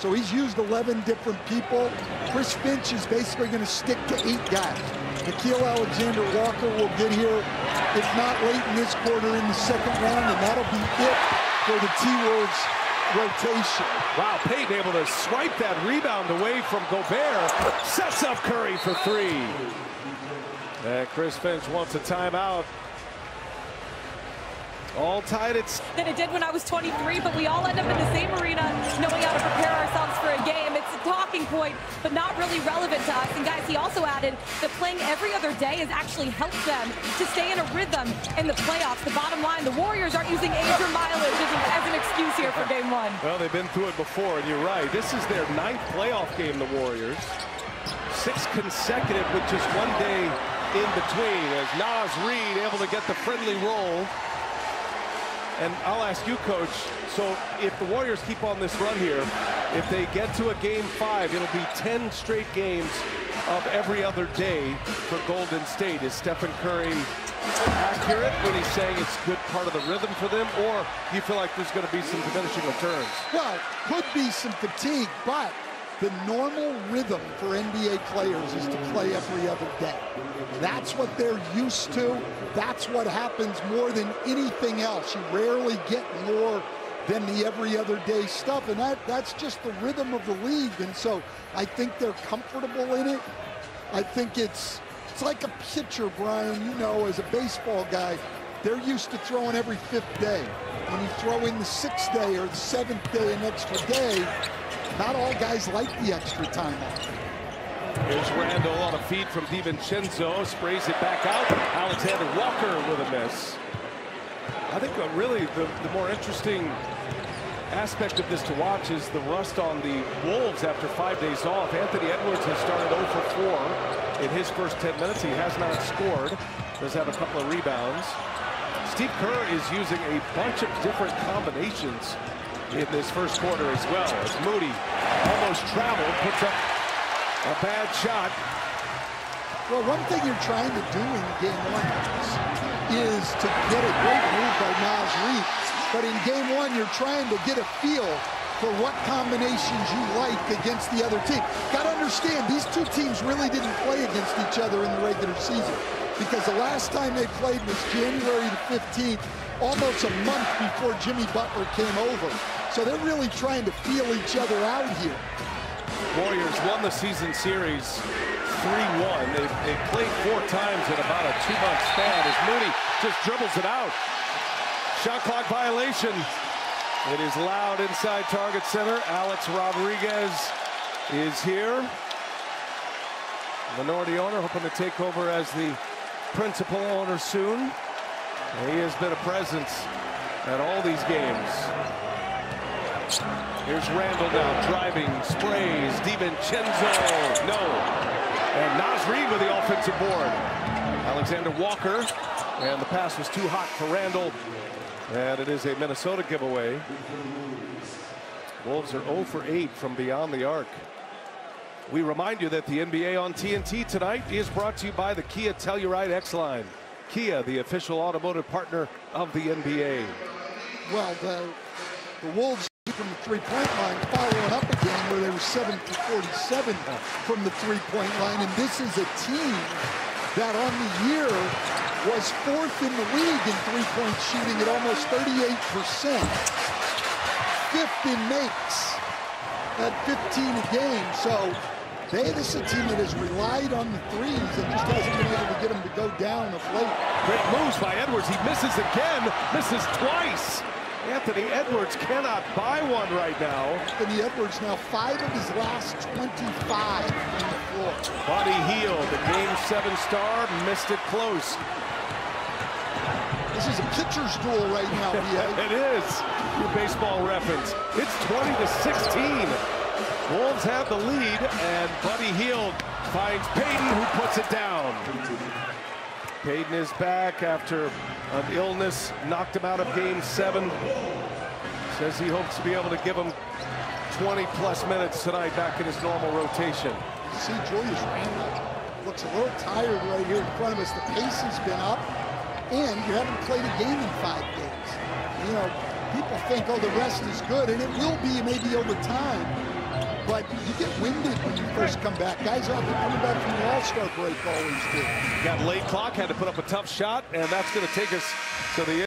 So he's used 11 different people. Chris Finch is basically going to stick to 8 guys. Nickeil Alexander-Walker will get here, if not late in this quarter, in the second round, and that'll be it for the T-Wolves rotation. Wow, Payton able to swipe that rebound away from Gobert. Sets up Curry for 3. And Chris Finch wants a timeout. All tied than it did when I was 23, but we all end up in the same arena knowing how to prepare ourselves for a game. It's a talking point, but not really relevant to us. And guys, he also added that playing every other day has actually helped them to stay in a rhythm in the playoffs. The bottom line, the Warriors aren't using age or mileage as an excuse here for game 1. Well, they've been through it before, and you're right. This is their 9th playoff game, the Warriors. 6 consecutive with just 1 day in between, as Naz Reid able to get the friendly roll. And I'll ask you, Coach, so if the Warriors keep on this run here, if they get to a game 5, it'll be 10 straight games of every other day for Golden State. Is Stephen Curry accurate when he's saying it's a good part of the rhythm for them, or do you feel like there's going to be some diminishing returns? Well, could be some fatigue, but the normal rhythm for NBA players is to play every other day. That's what they're used to. That's what happens more than anything else. You rarely get more than the every other day stuff, and that's just the rhythm of the league. And so I think they're comfortable in it. I think it's like a pitcher, Brian, you know, as a baseball guy, they're used to throwing every 5th day. When you throw in the 6th day or the 7th day, an extra day, not all guys like the extra time off. Here's Randall on a feed from DiVincenzo, sprays it back out. Alexander Walker with a miss. I think really the more interesting aspect of this to watch is the rust on the Wolves after 5 days off. Anthony Edwards has started 0 for 4 in his first 10 minutes. He has not scored. Does have a couple of rebounds. Steve Kerr is using a bunch of different combinations in this first quarter as well, as Moody almost traveled, puts up a bad shot. Well, one thing you're trying to do in game 1 is to get a great move by Naz Reid, but in game 1 you're trying to get a feel for what combinations you like against the other team. Got to understand, these two teams really didn't play against each other in the regular season, because the last time they played was January the 15th, almost a month before Jimmy Butler came over. So they're really trying to feel each other out here. Warriors won the season series 3-1. They played 4 times in about a 2-month span as Moody just dribbles it out. Shot clock violation. It is loud inside target center. Alex Rodriguez is here. Minority owner hoping to take over as the principal owner soon. He has been a presence at all these games. Here's Randall now driving, sprays, DiVincenzo, no. And Naz Reid with the offensive board. Alexander Walker, and the pass was too hot for Randall. And it is a Minnesota giveaway. Wolves are 0 for 8 from beyond the arc. We remind you that the NBA on TNT tonight is brought to you by the Kia Telluride X-Line. Kia, the official automotive partner of the NBA. Well, the Wolves from the three-point line following up a game where they were 7 for 47 from the three-point line, and this is a team that on the year was 4th in the league in three-point shooting at almost 38%, 5th in makes at 15 a game. So this is a team that has relied on the threes and just hasn't been able to get them to go down of late. Great moves by Edwards. He misses again, misses twice. Anthony Edwards cannot buy one right now. Anthony Edwards now 5 of his last 25 on the floor. Buddy Hield, the Game 7 star, missed it close. This is a pitcher's duel right now, B.A. It is. Your baseball reference. It's 20-16. Wolves have the lead, and Buddy Hield finds Payton, who puts it down. Payton is back after an illness knocked him out of Game 7. Says he hopes to be able to give him 20-plus minutes tonight back in his normal rotation. You see Julius Randle looks a little tired right here in front of us. The pace has been up, and you haven't played a game in 5 days. You know, people think, oh, the rest is good, and it will be maybe over time. but you get winded when you first come back. Guys out there coming back from the All-Star break always do. Got late clock, had to put up a tough shot, and that's going to take us to the end.